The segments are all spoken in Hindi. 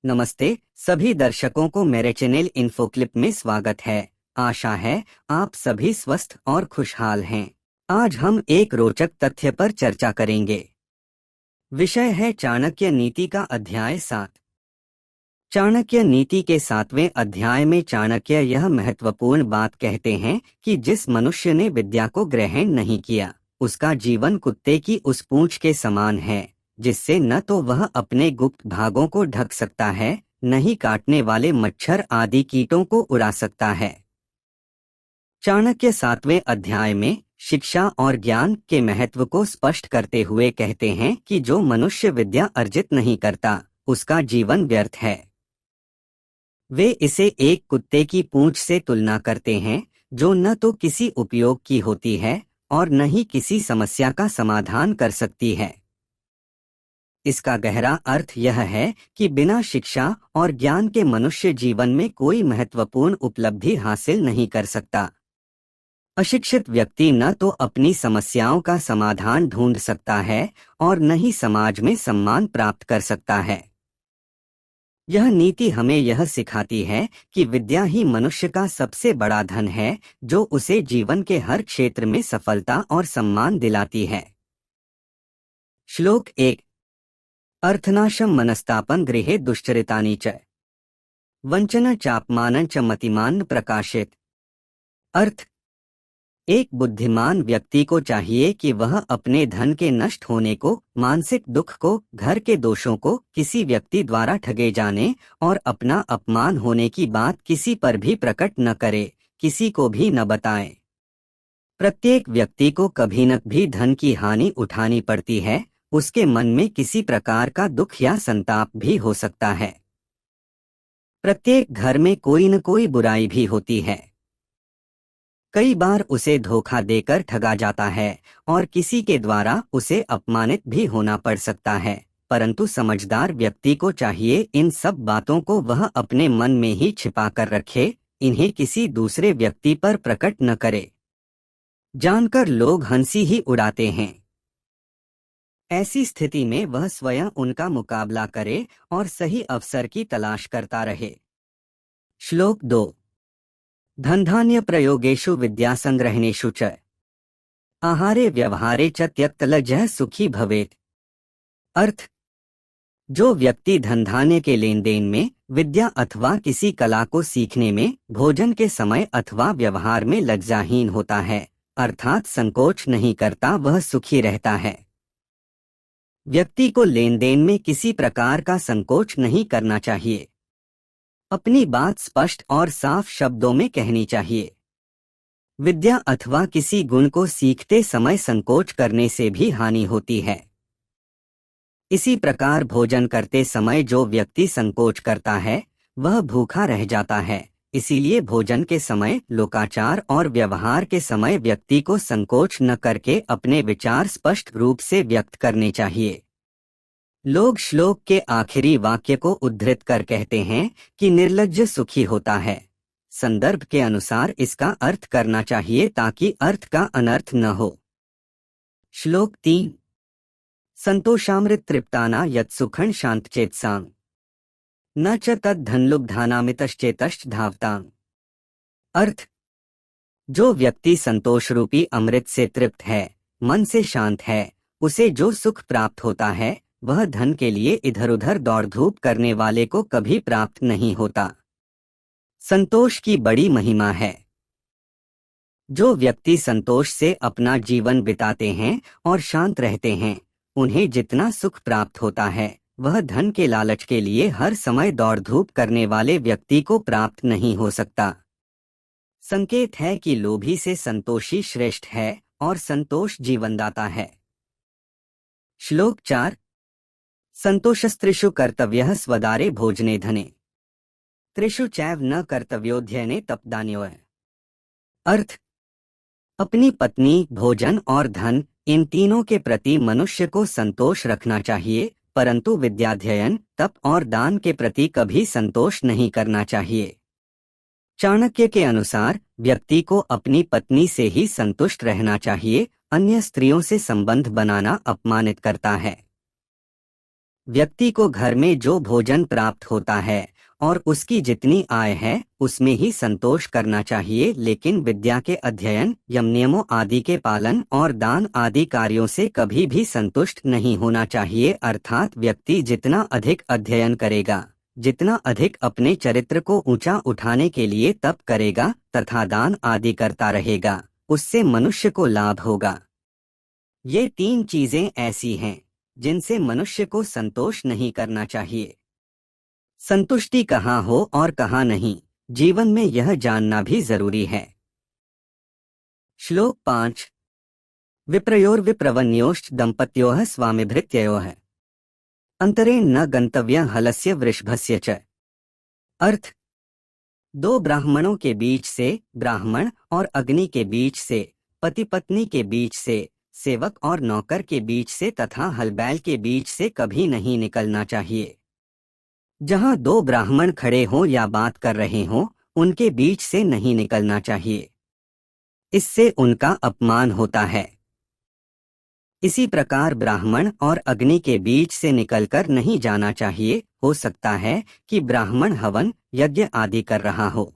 नमस्ते सभी दर्शकों को मेरे चैनल इन्फोक्लिप में स्वागत है। आशा है आप सभी स्वस्थ और खुशहाल हैं। आज हम एक रोचक तथ्य पर चर्चा करेंगे। विषय है चाणक्य नीति का अध्याय 7। चाणक्य नीति के 7वें अध्याय में चाणक्य यह महत्वपूर्ण बात कहते हैं कि जिस मनुष्य ने विद्या को ग्रहण नहीं किया, उसका जीवन कुत्ते की उस पूंछ के समान है, जिससे न तो वह अपने गुप्त भागों को ढक सकता है, न ही काटने वाले मच्छर आदि कीटों को उड़ा सकता है। चाणक्य 7वें अध्याय में शिक्षा और ज्ञान के महत्व को स्पष्ट करते हुए कहते हैं कि जो मनुष्य विद्या अर्जित नहीं करता, उसका जीवन व्यर्थ है। वे इसे एक कुत्ते की पूंछ से तुलना करते हैं, जो न तो किसी उपयोग की होती है और न ही किसी समस्या का समाधान कर सकती है। इसका गहरा अर्थ यह है कि बिना शिक्षा और ज्ञान के मनुष्य जीवन में कोई महत्वपूर्ण उपलब्धि हासिल नहीं कर सकता। अशिक्षित व्यक्ति न तो अपनी समस्याओं का समाधान ढूंढ सकता है और न ही समाज में सम्मान प्राप्त कर सकता है। यह नीति हमें यह सिखाती है कि विद्या ही मनुष्य का सबसे बड़ा धन है, जो उसे जीवन के हर क्षेत्र में सफलता और सम्मान दिलाती है। श्लोक 1। अर्थनाशम मनस्तापन गृहे दुश्चरितानि च वंचन चापमानं च मतिमान् प्रकाशित। अर्थ: एक बुद्धिमान व्यक्ति को चाहिए कि वह अपने धन के नष्ट होने को, मानसिक दुख को, घर के दोषों को, किसी व्यक्ति द्वारा ठगे जाने और अपना अपमान होने की बात किसी पर भी प्रकट न करे, किसी को भी न बताए। प्रत्येक व्यक्ति को कभी न भी धन की हानि उठानी पड़ती है, उसके मन में किसी प्रकार का दुख या संताप भी हो सकता है। प्रत्येक घर में कोई न कोई बुराई भी होती है। कई बार उसे धोखा देकर ठगा जाता है और किसी के द्वारा उसे अपमानित भी होना पड़ सकता है, परंतु समझदार व्यक्ति को चाहिए इन सब बातों को वह अपने मन में ही छिपा कर रखे, इन्हें किसी दूसरे व्यक्ति पर प्रकट न करे। जानकर लोग हंसी ही उड़ाते हैं। ऐसी स्थिति में वह स्वयं उनका मुकाबला करे और सही अवसर की तलाश करता रहे। श्लोक 2। धनधान्य प्रयोगेषु विद्यासंग्रहणेषु च आहारे व्यवहारे च त्यक्तलज्जः सुखी भवेत्। अर्थ: जो व्यक्ति धनधान्य के लेन देन में, विद्या अथवा किसी कला को सीखने में, भोजन के समय अथवा व्यवहार में लज्जाहीन होता है, अर्थात संकोच नहीं करता, वह सुखी रहता है। व्यक्ति को लेन देन में किसी प्रकार का संकोच नहीं करना चाहिए। अपनी बात स्पष्ट और साफ शब्दों में कहनी चाहिए। विद्या अथवा किसी गुण को सीखते समय संकोच करने से भी हानि होती है। इसी प्रकार भोजन करते समय जो व्यक्ति संकोच करता है, वह भूखा रह जाता है। इसीलिए भोजन के समय, लोकाचार और व्यवहार के समय व्यक्ति को संकोच न करके अपने विचार स्पष्ट रूप से व्यक्त करने चाहिए। लोग श्लोक के आखिरी वाक्य को उद्धृत कर कहते हैं कि निर्लज्ज सुखी होता है। संदर्भ के अनुसार इसका अर्थ करना चाहिए ताकि अर्थ का अनर्थ न हो। श्लोक 3। संतोषामृत तृप्ताना यत् सुखं शांतचेतसां न च तद् धनलुब्धानामितश्चेतश्च धावतां। अर्थ: जो व्यक्ति संतोष रूपी अमृत से तृप्त है, मन से शांत है, उसे जो सुख प्राप्त होता है, वह धन के लिए इधर उधर दौड़ धूप करने वाले को कभी प्राप्त नहीं होता। संतोष की बड़ी महिमा है। जो व्यक्ति संतोष से अपना जीवन बिताते हैं और शांत रहते हैं, उन्हें जितना सुख प्राप्त होता है, वह धन के लालच के लिए हर समय दौड़ धूप करने वाले व्यक्ति को प्राप्त नहीं हो सकता। संकेत है कि लोभी से संतोषी श्रेष्ठ है और संतोष जीवनदाता है। श्लोक 4। संतोषस्त्रिषु कर्तव्यः स्वदारे भोजने धने त्रिषु चैव न कर्तव्योऽध्ययने तपदान्योः। अर्थ: अपनी पत्नी, भोजन और धन, इन तीनों के प्रति मनुष्य को संतोष रखना चाहिए, परंतु विद्याध्ययन, तप और दान के प्रति कभी संतोष नहीं करना चाहिए। चाणक्य के अनुसार व्यक्ति को अपनी पत्नी से ही संतुष्ट रहना चाहिए, अन्य स्त्रियों से संबंध बनाना अपमानित करता है। व्यक्ति को घर में जो भोजन प्राप्त होता है और उसकी जितनी आय है उसमें ही संतोष करना चाहिए, लेकिन विद्या के अध्ययन, यम नियमों आदि के पालन और दान आदि कार्यों से कभी भी संतुष्ट नहीं होना चाहिए। अर्थात व्यक्ति जितना अधिक अध्ययन करेगा, जितना अधिक अपने चरित्र को ऊंचा उठाने के लिए तप करेगा तथा दान आदि करता रहेगा, उससे मनुष्य को लाभ होगा। ये तीन चीजें ऐसी हैं जिनसे मनुष्य को संतोष नहीं करना चाहिए। संतुष्टि कहाँ हो और कहाँ नहीं, जीवन में यह जानना भी जरूरी है। श्लोक 5। विप्रयोर्विप्रवन्योश्च दंपत्योः स्वामिभृत्ययोः अंतरेण न गंतव्यं हलस्य वृषभस्य च। अर्थ, दो ब्राह्मणों के बीच से, ब्राह्मण और अग्नि के बीच से, पति पत्नी के बीच से, सेवक और नौकर के बीच से तथा हलबैल के बीच से कभी नहीं निकलना चाहिए। जहां दो ब्राह्मण खड़े हों या बात कर रहे हों, उनके बीच से नहीं निकलना चाहिए, इससे उनका अपमान होता है। इसी प्रकार ब्राह्मण और अग्नि के बीच से निकलकर नहीं जाना चाहिए। हो सकता है कि ब्राह्मण हवन यज्ञ आदि कर रहा हो।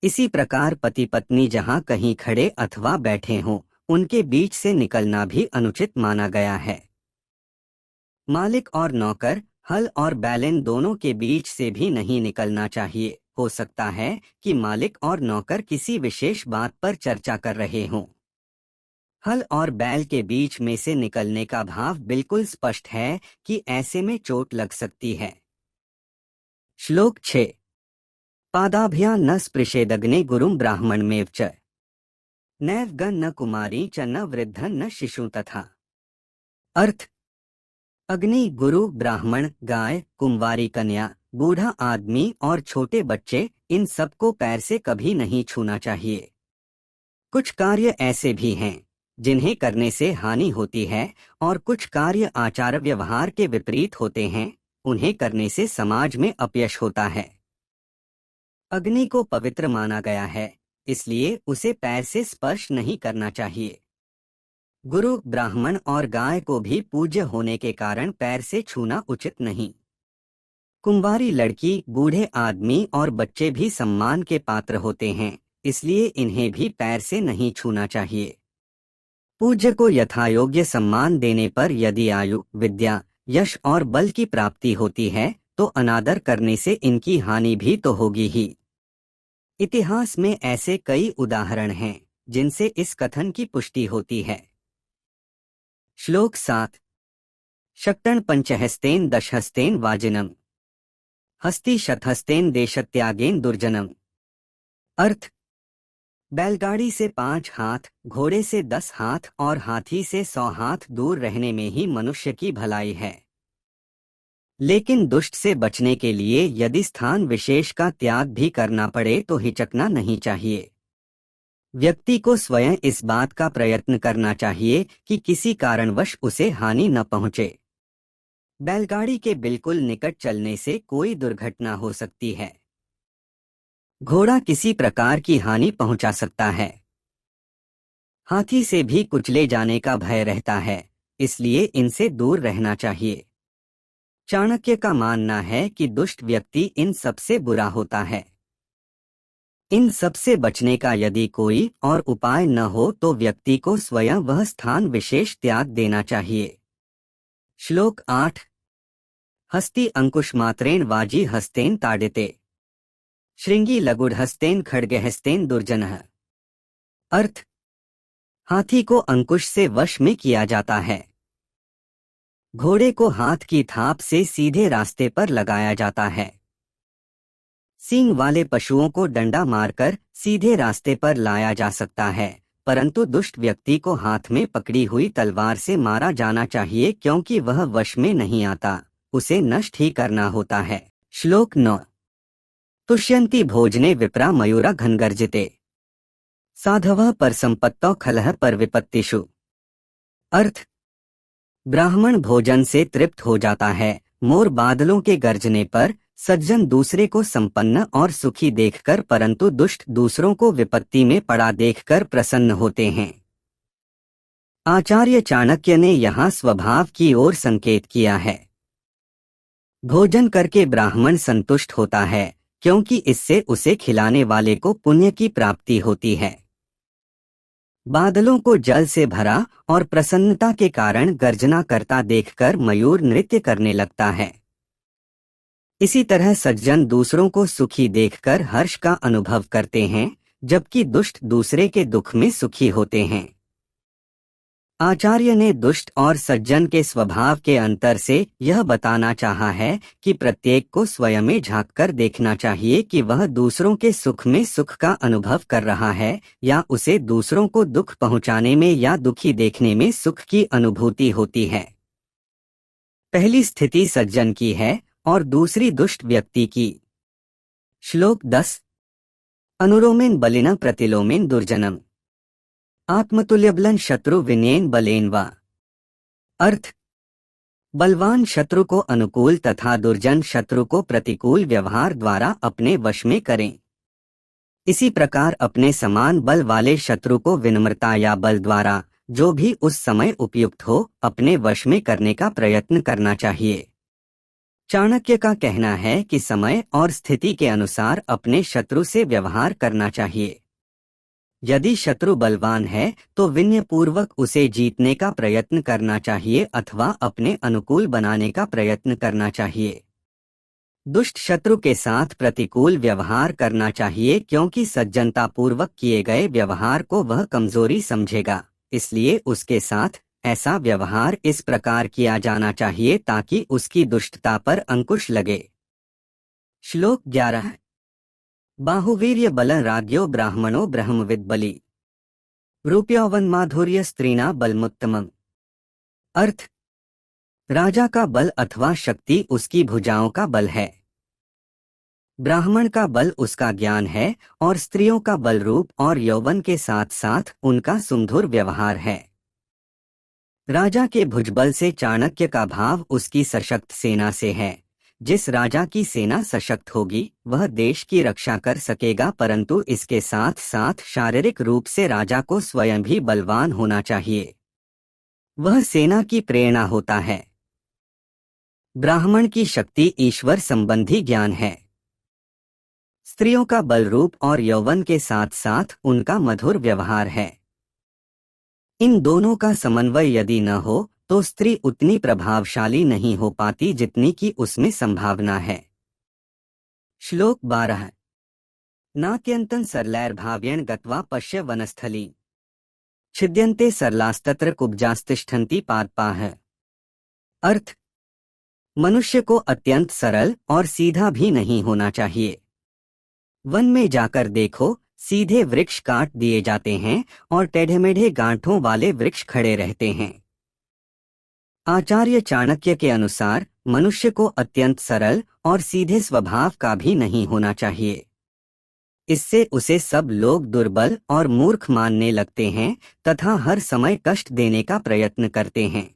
इसी प्रकार पति पत्नी जहां कहीं खड़े अथवा बैठे हों, उनके बीच से निकलना भी अनुचित माना गया है। मालिक और नौकर, हल और बैल, इन दोनों के बीच से भी नहीं निकलना चाहिए। हो सकता है कि मालिक और नौकर किसी विशेष बात पर चर्चा कर रहे हों। हल और बैल के बीच में से निकलने का भाव बिल्कुल स्पष्ट है कि ऐसे में चोट लग सकती है। श्लोक 6। पादाभ्यां न स्पृशेदग्ने गुरुं ब्राह्मणमेव च नैव गण न कुमारी च न वृद्धं न शिशु तथा। अर्थ, अग्नि, गुरु, ब्राह्मण, गाय, कुंवारी कन्या, बूढ़ा आदमी और छोटे बच्चे, इन सबको पैर से कभी नहीं छूना चाहिए। कुछ कार्य ऐसे भी हैं जिन्हें करने से हानि होती है और कुछ कार्य आचार व्यवहार के विपरीत होते हैं, उन्हें करने से समाज में अपयश होता है। अग्नि को पवित्र माना गया है, इसलिए उसे पैर से स्पर्श नहीं करना चाहिए। गुरु, ब्राह्मण और गाय को भी पूज्य होने के कारण पैर से छूना उचित नहीं। कुंवारी लड़की, बूढ़े आदमी और बच्चे भी सम्मान के पात्र होते हैं, इसलिए इन्हें भी पैर से नहीं छूना चाहिए। पूज्य को यथायोग्य सम्मान देने पर यदि आयु, विद्या, यश और बल की प्राप्ति होती है तो अनादर करने से इनकी हानि भी तो होगी ही। इतिहास में ऐसे कई उदाहरण हैं जिनसे इस कथन की पुष्टि होती है। श्लोक 7। शक्तन पंचहस्तेन दशहस्तेन वाजिनम हस्ति शतहस्तेन देशत्यागेन दुर्जनम। अर्थ, बैलगाड़ी से 5 हाथ, घोड़े से 10 हाथ और हाथी से 100 हाथ दूर रहने में ही मनुष्य की भलाई है। लेकिन दुष्ट से बचने के लिए यदि स्थान विशेष का त्याग भी करना पड़े तो हिचकना नहीं चाहिए। व्यक्ति को स्वयं इस बात का प्रयत्न करना चाहिए कि किसी कारणवश उसे हानि न पहुंचे। बैलगाड़ी के बिल्कुल निकट चलने से कोई दुर्घटना हो सकती है। घोड़ा किसी प्रकार की हानि पहुंचा सकता है। हाथी से भी कुचले जाने का भय रहता है, इसलिए इनसे दूर रहना चाहिए। चाणक्य का मानना है कि दुष्ट व्यक्ति इन सबसे बुरा होता है। इन सबसे बचने का यदि कोई और उपाय न हो तो व्यक्ति को स्वयं वह स्थान विशेष त्याग देना चाहिए। श्लोक 8। हस्ति अंकुशमात्रेण वाजी हस्तेन ताडिते श्रृंगी लघुहस्तेन खड्गहस्तेन दुर्जनः। अर्थ, हाथी को अंकुश से वश में किया जाता है। घोड़े को हाथ की थाप से सीधे रास्ते पर लगाया जाता है। सींग वाले पशुओं को डंडा मारकर सीधे रास्ते पर लाया जा सकता है, परंतु दुष्ट व्यक्ति को हाथ में पकड़ी हुई तलवार से मारा जाना चाहिए क्योंकि वह वश में नहीं आता, उसे नष्ट ही करना होता है। श्लोक 9। तुष्यन्ति भोजने विप्रा मयूरा घनगर्जिते साधवः पर संपत्तौ खलः पर विपत्तिषु। अर्थ, ब्राह्मण भोजन से तृप्त हो जाता है, मोर बादलों के गर्जने पर, सज्जन दूसरे को संपन्न और सुखी देखकर, परंतु दुष्ट दूसरों को विपत्ति में पड़ा देखकर प्रसन्न होते हैं। आचार्य चाणक्य ने यहाँ स्वभाव की ओर संकेत किया है। भोजन करके ब्राह्मण संतुष्ट होता है, क्योंकि इससे उसे खिलाने वाले को पुण्य की प्राप्ति होती है। बादलों को जल से भरा और प्रसन्नता के कारण गर्जना करता देखकर मयूर नृत्य करने लगता है। इसी तरह सज्जन दूसरों को सुखी देखकर हर्ष का अनुभव करते हैं, जबकि दुष्ट दूसरे के दुख में सुखी होते हैं। आचार्य ने दुष्ट और सज्जन के स्वभाव के अंतर से यह बताना चाहा है कि प्रत्येक को स्वयं में झांक कर देखना चाहिए कि वह दूसरों के सुख में सुख का अनुभव कर रहा है या उसे दूसरों को दुख पहुंचाने में या दुखी देखने में सुख की अनुभूति होती है। पहली स्थिति सज्जन की है और दूसरी दुष्ट व्यक्ति की। श्लोक 10। अनुरोमेन बलिना प्रतिलोमेन दुर्जनम आत्मतुल्यबलन शत्रु विनयन बलेन वा। अर्थ: बलवान शत्रु को अनुकूल तथा दुर्जन शत्रु को प्रतिकूल व्यवहार द्वारा अपने वश में करें। इसी प्रकार अपने समान बल वाले शत्रु को विनम्रता या बल द्वारा, जो भी उस समय उपयुक्त हो, अपने वश में करने का प्रयत्न करना चाहिए। चाणक्य का कहना है कि समय और स्थिति के अनुसार अपने शत्रु से व्यवहार करना चाहिए। यदि शत्रु बलवान है तो विनयपूर्वक उसे जीतने का प्रयत्न करना चाहिए अथवा अपने अनुकूल बनाने का प्रयत्न करना चाहिए। दुष्ट शत्रु के साथ प्रतिकूल व्यवहार करना चाहिए, क्योंकि सज्जनतापूर्वक किए गए व्यवहार को वह कमजोरी समझेगा, इसलिए उसके साथ ऐसा व्यवहार इस प्रकार किया जाना चाहिए ताकि उसकी दुष्टता पर अंकुश लगे। श्लोक 11। बाहुवीर्य बल राज्यो ब्राह्मणो ब्रह्मविद बलि रूप्यौवन माधुर्य स्त्रीणा बलमुत्तमम्। अर्थ: राजा का बल अथवा शक्ति उसकी भुजाओं का बल है, ब्राह्मण का बल उसका ज्ञान है और स्त्रियों का बल रूप और यौवन के साथ साथ उनका सुमधुर व्यवहार है। राजा के भुजबल से चाणक्य का भाव उसकी सशक्त सेना से है। जिस राजा की सेना सशक्त होगी वह देश की रक्षा कर सकेगा, परंतु इसके साथ साथ शारीरिक रूप से राजा को स्वयं भी बलवान होना चाहिए। वह सेना की प्रेरणा होता है। ब्राह्मण की शक्ति ईश्वर संबंधी ज्ञान है। स्त्रियों का बल रूप और यौवन के साथ साथ उनका मधुर व्यवहार है। इन दोनों का समन्वय यदि न हो तो स्त्री उतनी प्रभावशाली नहीं हो पाती जितनी कि उसमें संभावना है। श्लोक 12। नात्यंतं सरलैर्भाव्येन गत्वा पश्य वनस्थली छिद्यन्ते सरलास्तत्र कुब्जास्तिष्ठन्ति पादपाः। अर्थ: मनुष्य को अत्यंत सरल और सीधा भी नहीं होना चाहिए। वन में जाकर देखो, सीधे वृक्ष काट दिए जाते हैं और टेढ़े-मेढ़े गांठों वाले वृक्ष खड़े रहते हैं। आचार्य चाणक्य के अनुसार मनुष्य को अत्यंत सरल और सीधे स्वभाव का भी नहीं होना चाहिए। इससे उसे सब लोग दुर्बल और मूर्ख मानने लगते हैं तथा हर समय कष्ट देने का प्रयत्न करते हैं।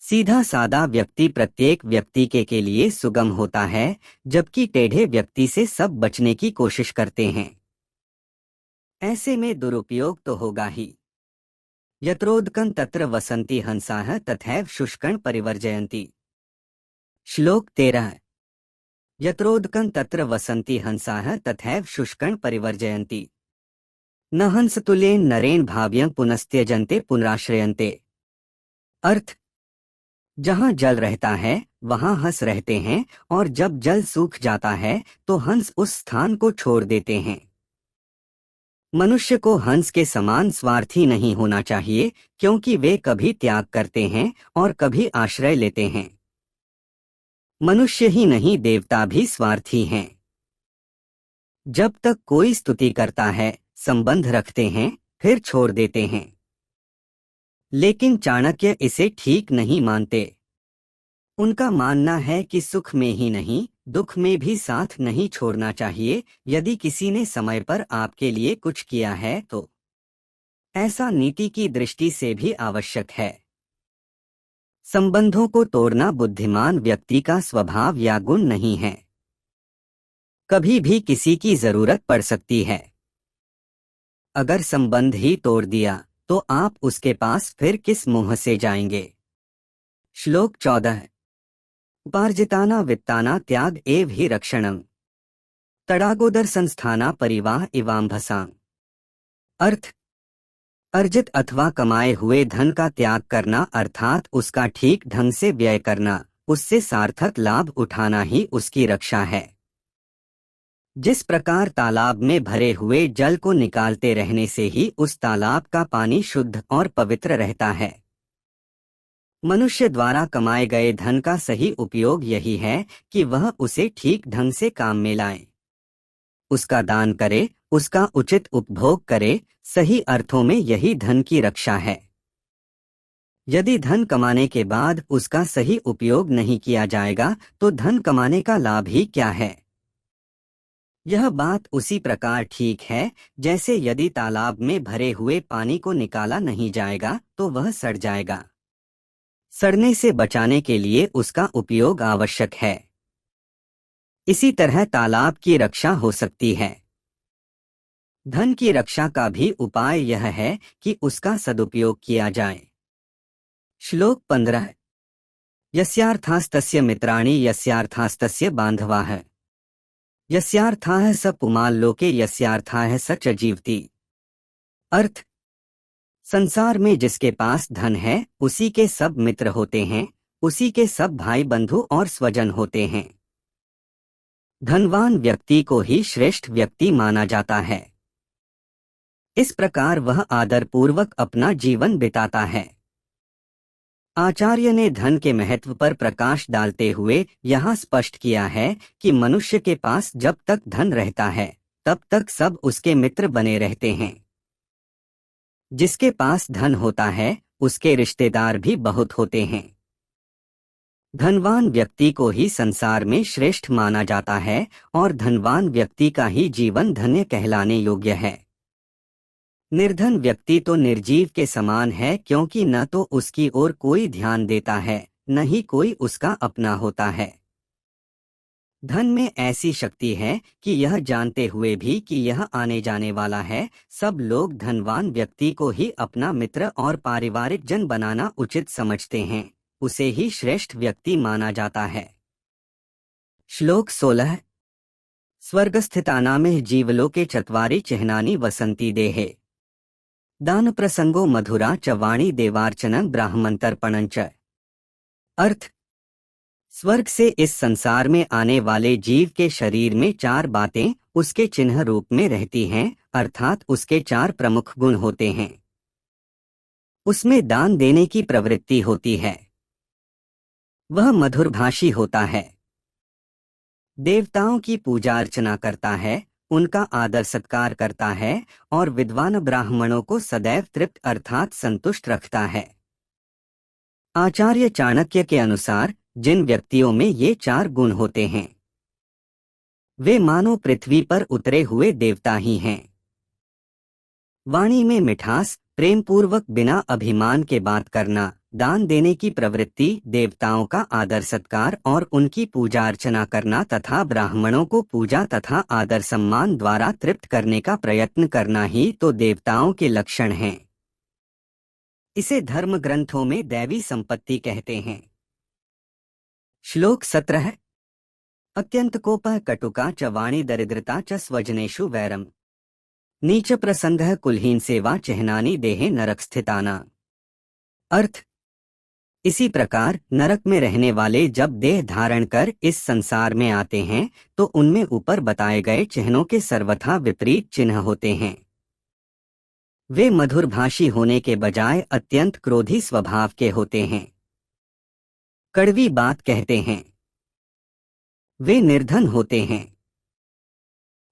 सीधा सादा व्यक्ति प्रत्येक व्यक्ति के लिए सुगम होता है, जबकि टेढ़े व्यक्ति से सब बचने की कोशिश करते हैं। ऐसे में दुरुपयोग तो होगा ही। यत्रोदकं तत्र वसन्ति हंसाः तथैव शुष्कं परिवर्जयन्ति। श्लोक 13। यत्रोदकं तत्र वसन्ति हंसाः तथैव शुष्कं परिवर्जयन्ति न हंसतुल्येन नरेण भाव्यं पुनस्त्यजन्ते पुनराश्रयन्ते। अर्थ: जहाँ जल रहता है वहाँ हंस रहते हैं और जब जल सूख जाता है तो हंस उस स्थान को छोड़ देते हैं। मनुष्य को हंस के समान स्वार्थी नहीं होना चाहिए, क्योंकि वे कभी त्याग करते हैं और कभी आश्रय लेते हैं। मनुष्य ही नहीं देवता भी स्वार्थी हैं। जब तक कोई स्तुति करता है, संबंध रखते हैं, फिर छोड़ देते हैं। लेकिन चाणक्य इसे ठीक नहीं मानते। उनका मानना है कि सुख में ही नहीं, दुख में भी साथ नहीं छोड़ना चाहिए। यदि किसी ने समय पर आपके लिए कुछ किया है तो ऐसा नीति की दृष्टि से भी आवश्यक है। संबंधों को तोड़ना बुद्धिमान व्यक्ति का स्वभाव या गुण नहीं है। कभी भी किसी की जरूरत पड़ सकती है। अगर संबंध ही तोड़ दिया तो आप उसके पास फिर किस मुंह से जाएंगे। श्लोक 14। उपार्जिताना वित्ताना त्याग एव हि रक्षणम। तड़ागोदर संस्थाना परिवाह इवाम्भसाम। अर्थ, अर्जित अथवा कमाए हुए धन का त्याग करना अर्थात उसका ठीक ढंग से व्यय करना, उससे सार्थक लाभ उठाना ही उसकी रक्षा है। जिस प्रकार तालाब में भरे हुए जल को निकालते रहने से ही उस तालाब का पानी शुद्ध और पवित्र रहता है, मनुष्य द्वारा कमाए गए धन का सही उपयोग यही है कि वह उसे ठीक ढंग से काम में लाए, उसका दान करे, उसका उचित उपभोग करे। सही अर्थों में यही धन की रक्षा है। यदि धन कमाने के बाद उसका सही उपयोग नहीं किया जाएगा तो धन कमाने का लाभ ही क्या है। यह बात उसी प्रकार ठीक है जैसे यदि तालाब में भरे हुए पानी को निकाला नहीं जाएगा तो वह सड़ जाएगा। सड़ने से बचाने के लिए उसका उपयोग आवश्यक है। इसी तरह तालाब की रक्षा हो सकती है। धन की रक्षा का भी उपाय यह है कि उसका सदुपयोग किया जाए। श्लोक 15। यस्यार्थास्तस्य मित्राणि यस्यार्थास्तस्य बांधवाः। यस्यार्थाः स पुमाल्लोके यस्यार्थाः स च जीवति। अर्थ, संसार में जिसके पास धन है उसी के सब मित्र होते हैं, उसी के सब भाई बंधु और स्वजन होते हैं। धनवान व्यक्ति को ही श्रेष्ठ व्यक्ति माना जाता है। इस प्रकार वह आदरपूर्वक अपना जीवन बिताता है। आचार्य ने धन के महत्व पर प्रकाश डालते हुए यहाँ स्पष्ट किया है कि मनुष्य के पास जब तक धन रहता है तब तक सब उसके मित्र बने रहते हैं। जिसके पास धन होता है उसके रिश्तेदार भी बहुत होते हैं। धनवान व्यक्ति को ही संसार में श्रेष्ठ माना जाता है और धनवान व्यक्ति का ही जीवन धन्य कहलाने योग्य है। निर्धन व्यक्ति तो निर्जीव के समान है क्योंकि न तो उसकी ओर कोई ध्यान देता है न ही कोई उसका अपना होता है। धन में ऐसी शक्ति है कि यह जानते हुए भी कि यह आने जाने वाला है, सब लोग धनवान व्यक्ति को ही अपना मित्र और पारिवारिक जन बनाना उचित समझते हैं, उसे ही श्रेष्ठ व्यक्ति माना जाता है। श्लोक 16। स्वर्गस्थितानामिह जीवलोके चत्वारि चिह्नानि वसन्ति देहे। दान प्रसंगो मधुरा च वाणी देवार्चनं ब्राह्मणतर्पणं च। अर्थ, स्वर्ग से इस संसार में आने वाले जीव के शरीर में चार बातें उसके चिन्ह रूप में रहती हैं, अर्थात उसके चार प्रमुख गुण होते हैं। उसमें दान देने की प्रवृत्ति होती है, वह मधुरभाषी होता है, देवताओं की पूजा अर्चना करता है, उनका आदर सत्कार करता है और विद्वान ब्राह्मणों को सदैव तृप्त अर्थात संतुष्ट रखता है। आचार्य चाणक्य के अनुसार जिन व्यक्तियों में ये चार गुण होते हैं वे मानो पृथ्वी पर उतरे हुए देवता ही हैं। वाणी में मिठास, प्रेम पूर्वक बिना अभिमान के बात करना, दान देने की प्रवृत्ति, देवताओं का आदर सत्कार और उनकी पूजा अर्चना करना तथा ब्राह्मणों को पूजा तथा आदर सम्मान द्वारा तृप्त करने का प्रयत्न करना ही तो देवताओं के लक्षण हैं। इसे धर्म ग्रंथों में दैवी संपत्ति कहते हैं। श्लोक 17। अत्यंत कोपः कटुका च वाणी दरिद्रता च स्वजनेषु वैरम। नीच प्रसंगः कुलहीन सेवा चिह्नानि देहे नरक स्थिताना। अर्थ, इसी प्रकार नरक में रहने वाले जब देह धारण कर इस संसार में आते हैं तो उनमें ऊपर बताए गए चिन्हों के सर्वथा विपरीत चिन्ह होते हैं। वे मधुरभाषी होने के बजाय अत्यंत क्रोधी स्वभाव के होते हैं, कड़वी बात कहते हैं, वे निर्धन होते हैं,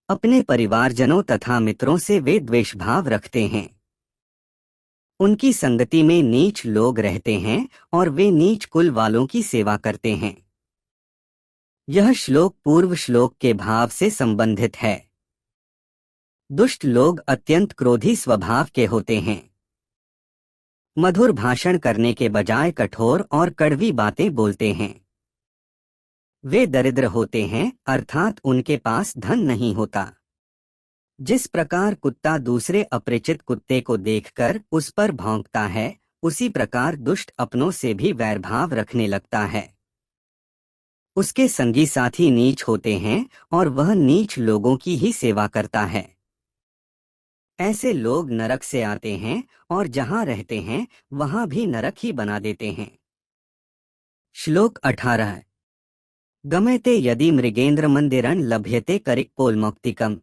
अपने परिवारजनों तथा मित्रों से वे द्वेषभाव रखते हैं, उनकी संगति में नीच लोग रहते हैं और वे नीच कुल वालों की सेवा करते हैं। यह श्लोक पूर्व श्लोक के भाव से संबंधित है। दुष्ट लोग अत्यंत क्रोधी स्वभाव के होते हैं, मधुर भाषण करने के बजाय कठोर और कड़वी बातें बोलते हैं। वे दरिद्र होते हैं अर्थात उनके पास धन नहीं होता। जिस प्रकार कुत्ता दूसरे अपरिचित कुत्ते को देखकर उस पर भौंकता है, उसी प्रकार दुष्ट अपनों से भी वैरभाव रखने लगता है। उसके संगी साथी नीच होते हैं और वह नीच लोगों की ही सेवा करता है। ऐसे लोग नरक से आते हैं और जहां रहते हैं वहां भी नरक ही बना देते हैं। श्लोक 18। गमयते यदि मृगेन्द्र मंदिरं लभ्यते करिक्पोलमौक्तिकम्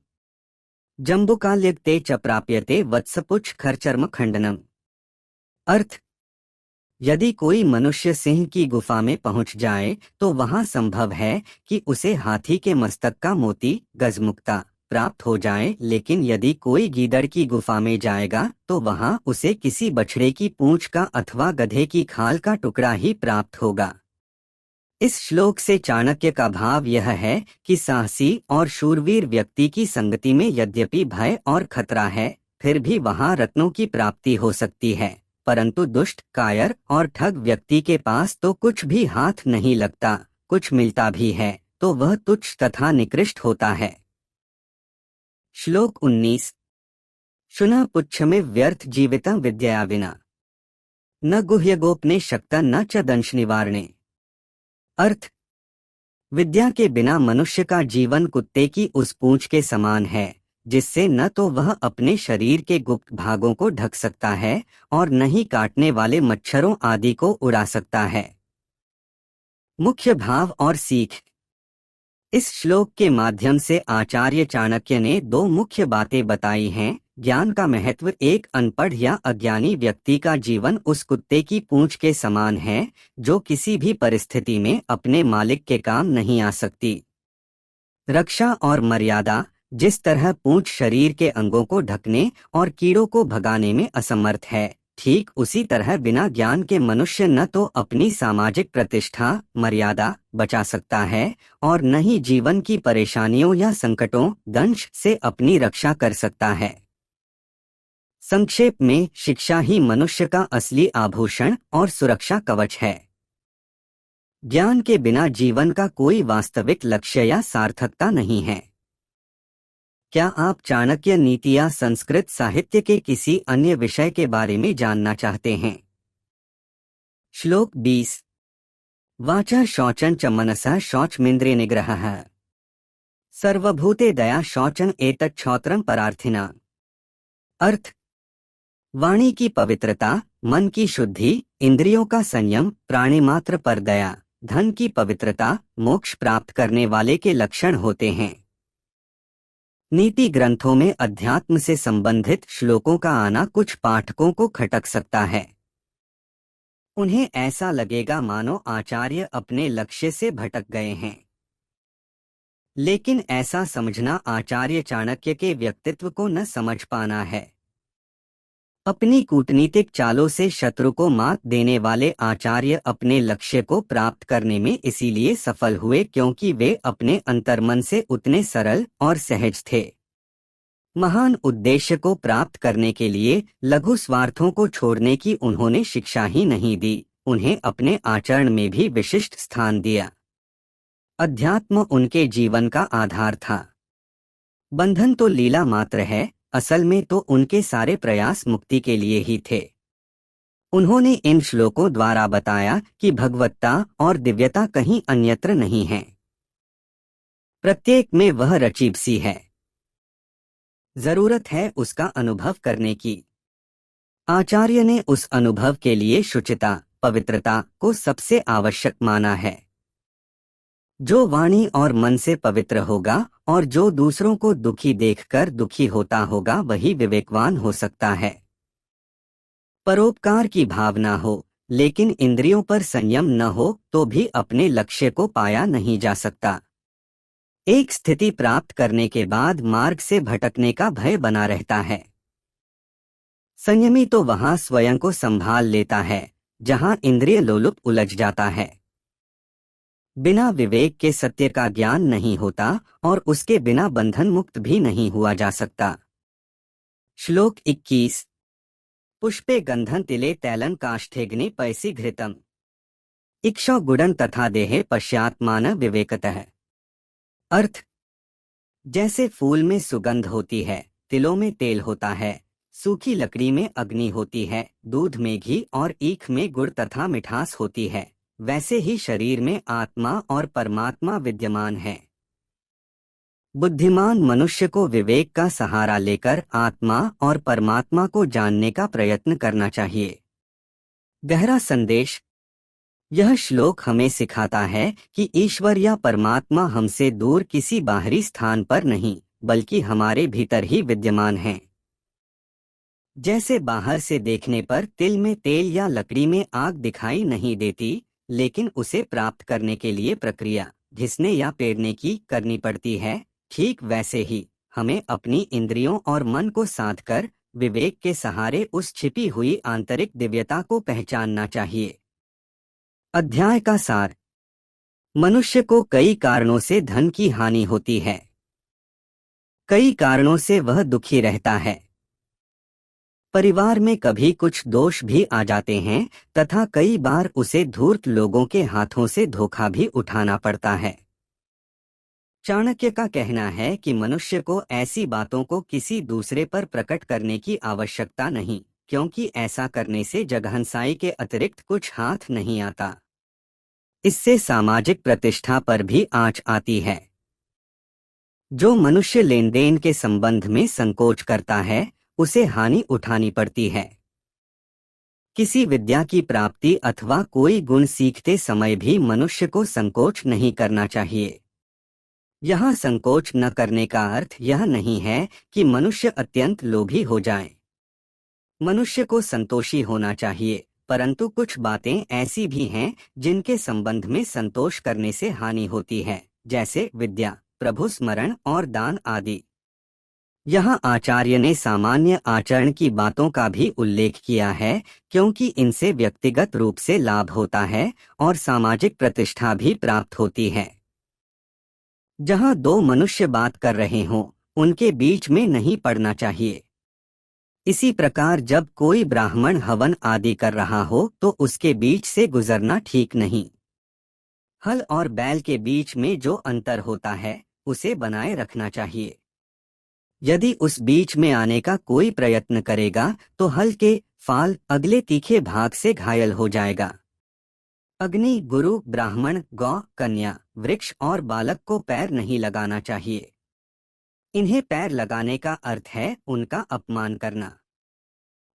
जम्बुकाल्यक्ते च प्राप्यते वत्सपुच्छ खरचर्म खंडनम। अर्थ, यदि कोई मनुष्य सिंह की गुफा में पहुंच जाए तो वहां संभव है कि उसे हाथी के मस्तक का मोती गजमुक्ता प्राप्त हो जाए, लेकिन यदि कोई गीदड़ की गुफा में जाएगा तो वहां उसे किसी बछड़े की पूंछ का अथवा गधे की खाल का टुकड़ा ही प्राप्त होगा। इस श्लोक से चाणक्य का भाव यह है कि साहसी और शूरवीर व्यक्ति की संगति में यद्यपि भय और खतरा है, फिर भी वहां रत्नों की प्राप्ति हो सकती है, परंतु दुष्ट, कायर और ठग व्यक्ति के पास तो कुछ भी हाथ नहीं लगता, कुछ मिलता भी है तो वह तुच्छ तथा निकृष्ट होता है। श्लोक 19। शुनः पुच्छमे व्यर्थ जीवितं विद्यया विना न गुह्यगोपने शक्ता न च दंश निवारणे। अर्थ, विद्या के बिना मनुष्य का जीवन कुत्ते की उस पूंछ के समान है, जिससे न तो वह अपने शरीर के गुप्त भागों को ढक सकता है और न ही काटने वाले मच्छरों आदि को उड़ा सकता है। मुख्य भाव और सीख। इस श्लोक के माध्यम से आचार्य चाणक्य ने दो मुख्य बातें बताई हैं। ज्ञान का महत्व। एक अनपढ़ या अज्ञानी व्यक्ति का जीवन उस कुत्ते की पूंछ के समान है जो किसी भी परिस्थिति में अपने मालिक के काम नहीं आ सकती। रक्षा और मर्यादा। जिस तरह पूंछ शरीर के अंगों को ढकने और कीड़ों को भगाने में असमर्थ है, ठीक उसी तरह बिना ज्ञान के मनुष्य न तो अपनी सामाजिक प्रतिष्ठा, मर्यादा बचा सकता है और न ही जीवन की परेशानियों या संकटों, दंश से अपनी रक्षा कर सकता है। संक्षेप में, शिक्षा ही मनुष्य का असली आभूषण और सुरक्षा कवच है। ज्ञान के बिना जीवन का कोई वास्तविक लक्ष्य या सार्थकता नहीं है। क्या आप चाणक्य नीति या संस्कृत साहित्य के किसी अन्य विषय के बारे में जानना चाहते हैं? श्लोक 20। वाचा शौचं च मनसा शौचमिन्द्रिय निग्रहः सर्वभूते दया शौचं एतच्छौत्रं परार्थिना। अर्थ, वाणी की पवित्रता, मन की शुद्धि, इंद्रियों का संयम, प्राणी मात्र पर दया, धन की पवित्रता मोक्ष प्राप्त करने वाले के लक्षण होते हैं। नीति ग्रंथों में अध्यात्म से संबंधित श्लोकों का आना कुछ पाठकों को खटक सकता है। उन्हें ऐसा लगेगा मानो आचार्य अपने लक्ष्य से भटक गए हैं। लेकिन ऐसा समझना आचार्य चाणक्य के व्यक्तित्व को न समझ पाना है। अपनी कूटनीतिक चालों से शत्रु को मात देने वाले आचार्य अपने लक्ष्य को प्राप्त करने में इसीलिए सफल हुए क्योंकि वे अपने अंतर्मन से उतने सरल और सहज थे। महान उद्देश्य को प्राप्त करने के लिए लघु स्वार्थों को छोड़ने की उन्होंने शिक्षा ही नहीं दी, उन्हें अपने आचरण में भी विशिष्ट स्थान दिया। अध्यात्म उनके जीवन का आधार था। बंधन तो लीला मात्र है, असल में तो उनके सारे प्रयास मुक्ति के लिए ही थे। उन्होंने इन श्लोकों द्वारा बताया कि भगवत्ता और दिव्यता कहीं अन्यत्र नहीं है, प्रत्येक में वह रचीब सी है। जरूरत है उसका अनुभव करने की। आचार्य ने उस अनुभव के लिए शुचिता, पवित्रता को सबसे आवश्यक माना है। जो वाणी और मन से पवित्र होगा और जो दूसरों को दुखी देखकर दुखी होता होगा वही विवेकवान हो सकता है। परोपकार की भावना हो लेकिन इंद्रियों पर संयम न हो तो भी अपने लक्ष्य को पाया नहीं जा सकता। एक स्थिति प्राप्त करने के बाद मार्ग से भटकने का भय बना रहता है। संयमी तो वहां स्वयं को संभाल लेता है जहां इंद्रिय लोलुप उलझ जाता है। बिना विवेक के सत्य का ज्ञान नहीं होता और उसके बिना बंधन मुक्त भी नहीं हुआ जा सकता। श्लोक 21। पुष्पे गंधन तिले तैलन काष्ठेग्नि पैसी घृतम इक्षौ गुडन तथा देहे पश्चात्मान विवेकतः। अर्थ, जैसे फूल में सुगंध होती है, तिलों में तेल होता है, सूखी लकड़ी में अग्नि होती है, दूध में घी और ईख में गुड़ तथा मिठास होती है, वैसे ही शरीर में आत्मा और परमात्मा विद्यमान है। बुद्धिमान मनुष्य को विवेक का सहारा लेकर आत्मा और परमात्मा को जानने का प्रयत्न करना चाहिए। गहरा संदेश। यह श्लोक हमें सिखाता है कि ईश्वर या परमात्मा हमसे दूर किसी बाहरी स्थान पर नहीं, बल्कि हमारे भीतर ही विद्यमान है। जैसे बाहर से देखने पर तिल में तेल या लकड़ी में आग दिखाई नहीं देती, लेकिन उसे प्राप्त करने के लिए प्रक्रिया घिसने या पेड़ने की करनी पड़ती है, ठीक वैसे ही हमें अपनी इंद्रियों और मन को साध कर विवेक के सहारे उस छिपी हुई आंतरिक दिव्यता को पहचानना चाहिए। अध्याय का सार। मनुष्य को कई कारणों से धन की हानि होती है। कई कारणों से वह दुखी रहता है। परिवार में कभी कुछ दोष भी आ जाते हैं तथा कई बार उसे धूर्त लोगों के हाथों से धोखा भी उठाना पड़ता है। चाणक्य का कहना है कि मनुष्य को ऐसी बातों को किसी दूसरे पर प्रकट करने की आवश्यकता नहीं, क्योंकि ऐसा करने से जगहंसाई के अतिरिक्त कुछ हाथ नहीं आता। इससे सामाजिक प्रतिष्ठा पर भी आंच आती है। जो मनुष्य लेन देन के संबंध में संकोच करता है, उसे हानि उठानी पड़ती है। किसी विद्या की प्राप्ति अथवा कोई गुण सीखते समय भी मनुष्य को संकोच नहीं करना चाहिए। यहाँ संकोच न करने का अर्थ यह नहीं है कि मनुष्य अत्यंत लोभी हो जाए। मनुष्य को संतोषी होना चाहिए, परंतु कुछ बातें ऐसी भी हैं जिनके संबंध में संतोष करने से हानि होती है, जैसे विद्या, प्रभु स्मरण और दान आदि। यहाँ आचार्य ने सामान्य आचरण की बातों का भी उल्लेख किया है, क्योंकि इनसे व्यक्तिगत रूप से लाभ होता है और सामाजिक प्रतिष्ठा भी प्राप्त होती है। जहाँ दो मनुष्य बात कर रहे हों, उनके बीच में नहीं पड़ना चाहिए। इसी प्रकार जब कोई ब्राह्मण हवन आदि कर रहा हो तो उसके बीच से गुजरना ठीक नहीं। हल और बैल के बीच में जो अंतर होता है, उसे बनाए रखना चाहिए। यदि उस बीच में आने का कोई प्रयत्न करेगा तो हल के फाल अगले तीखे भाग से घायल हो जाएगा। अग्नि, गुरु, ब्राह्मण, गौ, कन्या, वृक्ष और बालक को पैर नहीं लगाना चाहिए। इन्हें पैर लगाने का अर्थ है उनका अपमान करना।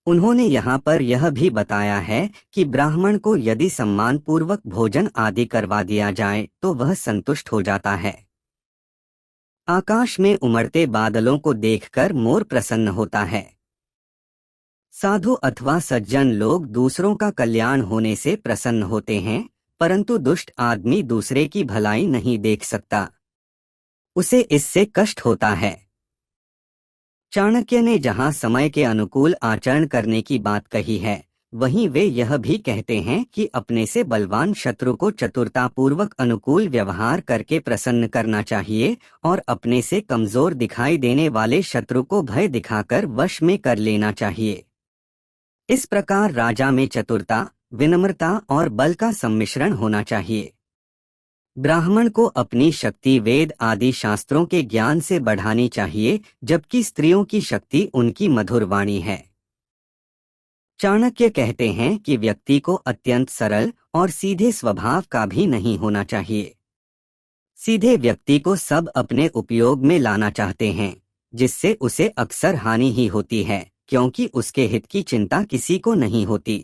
उन्होंने यहाँ पर यह भी बताया है कि ब्राह्मण को यदि सम्मानपूर्वक भोजन आदि करवा दिया जाए तो वह संतुष्ट हो जाता है। आकाश में उमड़ते बादलों को देखकर मोर प्रसन्न होता है। साधु अथवा सज्जन लोग दूसरों का कल्याण होने से प्रसन्न होते हैं, परंतु दुष्ट आदमी दूसरे की भलाई नहीं देख सकता, उसे इससे कष्ट होता है। चाणक्य ने जहाँ समय के अनुकूल आचरण करने की बात कही है, वहीं वे यह भी कहते हैं कि अपने से बलवान शत्रु को चतुरतापूर्वक अनुकूल व्यवहार करके प्रसन्न करना चाहिए और अपने से कमजोर दिखाई देने वाले शत्रु को भय दिखाकर वश में कर लेना चाहिए। इस प्रकार राजा में चतुरता, विनम्रता और बल का सम्मिश्रण होना चाहिए। ब्राह्मण को अपनी शक्ति वेद आदि शास्त्रों के ज्ञान से बढ़ानी चाहिए, जबकि स्त्रियों की शक्ति उनकी मधुर वाणी है। चाणक्य कहते हैं कि व्यक्ति को अत्यंत सरल और सीधे स्वभाव का भी नहीं होना चाहिए। सीधे व्यक्ति को सब अपने उपयोग में लाना चाहते हैं, जिससे उसे अक्सर हानि ही होती है, क्योंकि उसके हित की चिंता किसी को नहीं होती।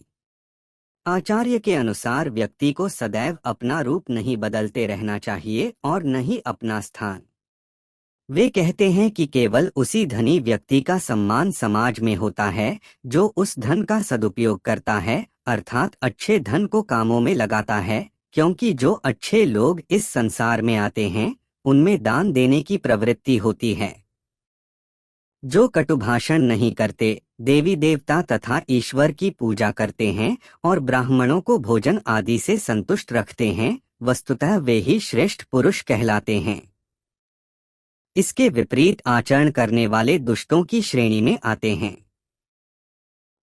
आचार्य के अनुसार व्यक्ति को सदैव अपना रूप नहीं बदलते रहना चाहिए और न ही अपना स्थान। वे कहते हैं कि केवल उसी धनी व्यक्ति का सम्मान समाज में होता है जो उस धन का सदुपयोग करता है, अर्थात अच्छे धन को कामों में लगाता है, क्योंकि जो अच्छे लोग इस संसार में आते हैं उनमें दान देने की प्रवृत्ति होती है। जो कटुभाषण नहीं करते, देवी देवता तथा ईश्वर की पूजा करते हैं और ब्राह्मणों को भोजन आदि से संतुष्ट रखते हैं, वस्तुतः वे ही श्रेष्ठ पुरुष कहलाते हैं। इसके विपरीत आचरण करने वाले दुष्टों की श्रेणी में आते हैं।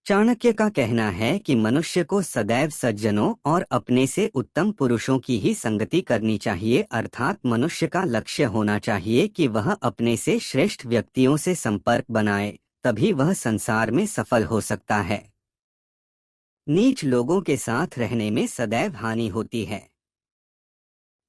चाणक्य का कहना है कि मनुष्य को सदैव सज्जनों और अपने से उत्तम पुरुषों की ही संगति करनी चाहिए, अर्थात मनुष्य का लक्ष्य होना चाहिए कि वह अपने से श्रेष्ठ व्यक्तियों से संपर्क बनाए, तभी वह संसार में सफल हो सकता है। नीच लोगों के साथ रहने में सदैव हानि होती है।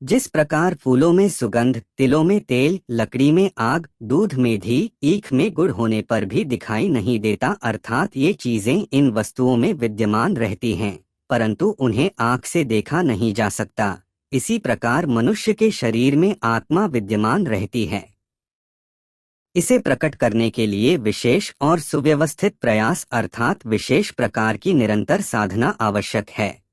जिस प्रकार फूलों में सुगंध, तिलों में तेल, लकड़ी में आग, दूध में घी, ईख में गुड़ होने पर भी दिखाई नहीं देता, अर्थात ये चीजें इन वस्तुओं में विद्यमान रहती हैं, परंतु उन्हें आँख से देखा नहीं जा सकता। इसी प्रकार मनुष्य के शरीर में आत्मा विद्यमान रहती है। इसे प्रकट करने के लिए विशेष और सुव्यवस्थित प्रयास अर्थात विशेष प्रकार की निरंतर साधना आवश्यक है।